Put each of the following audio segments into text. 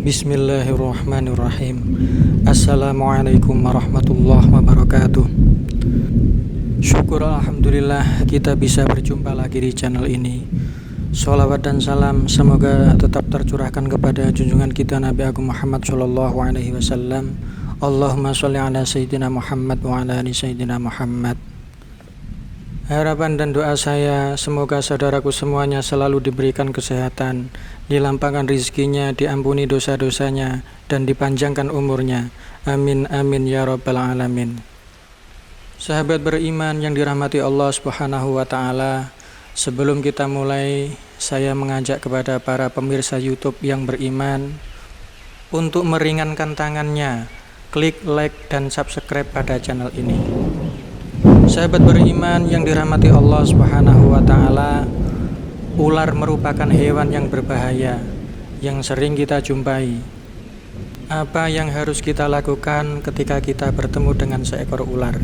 Bismillahirrahmanirrahim. Assalamualaikum warahmatullahi wabarakatuh. Syukur alhamdulillah kita bisa berjumpa lagi di channel ini. Sholawat dan salam semoga tetap tercurahkan kepada junjungan kita Nabi Agung Muhammad Shallallahu Alaihi Wasallam. Allahumma sholli ala Sayyidina Muhammad wa ala ali Sayyidina Muhammad. Harapan dan doa saya semoga saudaraku semuanya selalu diberikan kesehatan, dilapangkan rezekinya, diampuni dosa-dosanya, dan dipanjangkan umurnya. Amin amin ya rabbal alamin. Sahabat beriman yang dirahmati Allah Subhanahu wa taala, sebelum kita mulai, saya mengajak kepada para pemirsa YouTube yang beriman untuk meringankan tangannya, klik like dan subscribe pada channel ini. Sahabat beriman yang dirahmati Allah Subhanahu wa taala, ular merupakan hewan yang berbahaya yang sering kita jumpai. Apa yang harus kita lakukan ketika kita bertemu dengan seekor ular?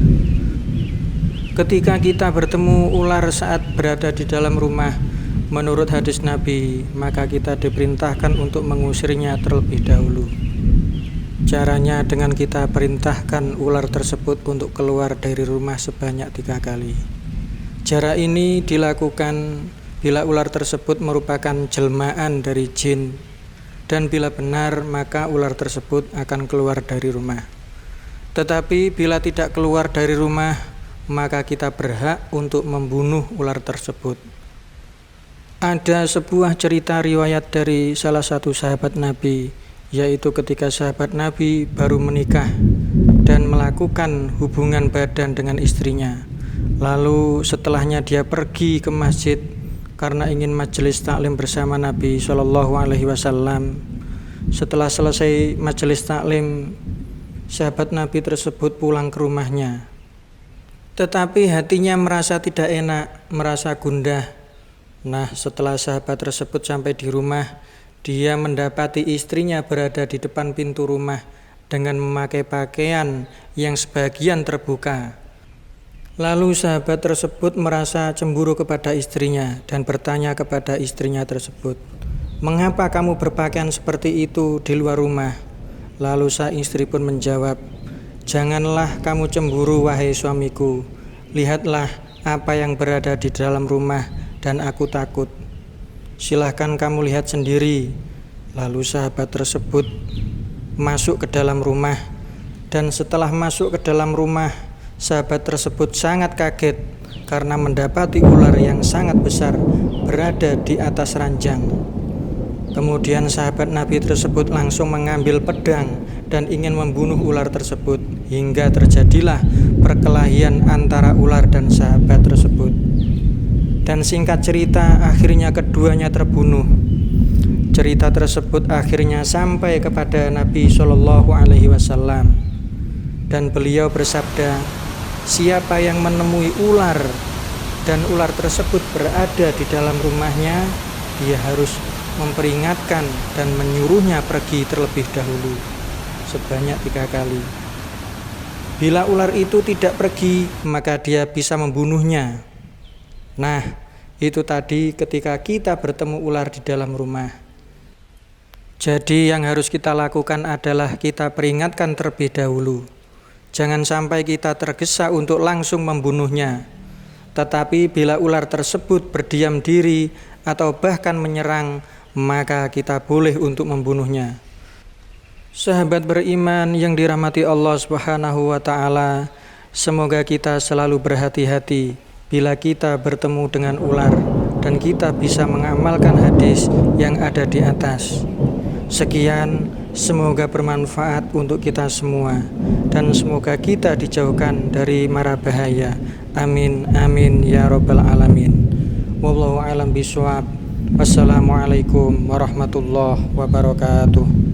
Ketika kita bertemu ular saat berada di dalam rumah, menurut hadis Nabi, maka kita diperintahkan untuk mengusirnya terlebih dahulu. Caranya dengan kita perintahkan ular tersebut untuk keluar dari rumah sebanyak 3 kali. Cara ini dilakukan bila ular tersebut merupakan jelmaan dari jin, dan bila benar maka ular tersebut akan keluar dari rumah. Tetapi bila tidak keluar dari rumah, maka kita berhak untuk membunuh ular tersebut. Ada sebuah cerita riwayat dari salah satu sahabat Nabi, yaitu ketika sahabat Nabi baru menikah dan melakukan hubungan badan dengan istrinya. Lalu setelahnya dia pergi ke masjid karena ingin majelis taklim bersama Nabi Shallallahu Alaihi Wasallam. Setelah selesai majelis taklim, sahabat Nabi tersebut pulang ke rumahnya. Tetapi hatinya merasa tidak enak, merasa gundah. Nah, setelah sahabat tersebut sampai di rumah, dia mendapati istrinya berada di depan pintu rumah dengan memakai pakaian yang sebagian terbuka. Lalu sahabat tersebut merasa cemburu kepada istrinya dan bertanya kepada istrinya tersebut, "Mengapa kamu berpakaian seperti itu di luar rumah?" Lalu sang istri pun menjawab, "Janganlah kamu cemburu wahai suamiku. Lihatlah apa yang berada di dalam rumah dan aku takut. Silahkan kamu lihat sendiri." Lalu sahabat tersebut masuk ke dalam rumah, dan setelah masuk ke dalam rumah, sahabat tersebut sangat kaget karena mendapati ular yang sangat besar berada di atas ranjang. Kemudian sahabat Nabi tersebut langsung mengambil pedang dan ingin membunuh ular tersebut, hingga terjadilah perkelahian antara ular dan sahabat tersebut. Dan singkat cerita, akhirnya keduanya terbunuh. Cerita tersebut akhirnya sampai kepada Nabi Shallallahu Alaihi Wasallam, dan beliau bersabda, "Siapa yang menemui ular dan ular tersebut berada di dalam rumahnya, dia harus memperingatkan dan menyuruhnya pergi terlebih dahulu sebanyak 3 kali. Bila ular itu tidak pergi, maka dia bisa membunuhnya." Nah, itu tadi ketika kita bertemu ular di dalam rumah. Jadi yang harus kita lakukan adalah kita peringatkan terlebih dahulu. Jangan sampai kita tergesa untuk langsung membunuhnya. Tetapi bila ular tersebut berdiam diri atau bahkan menyerang, maka kita boleh untuk membunuhnya. Sahabat beriman yang dirahmati Allah Subhanahu wa taala, semoga kita selalu berhati-hati bila kita bertemu dengan ular, dan kita bisa mengamalkan hadis yang ada di atas. Sekian, semoga bermanfaat untuk kita semua, dan semoga kita dijauhkan dari mara bahaya. Amin amin ya rabbal alamin. Wallahu a'lam bishawab. Wassalamualaikum warahmatullahi wabarakatuh.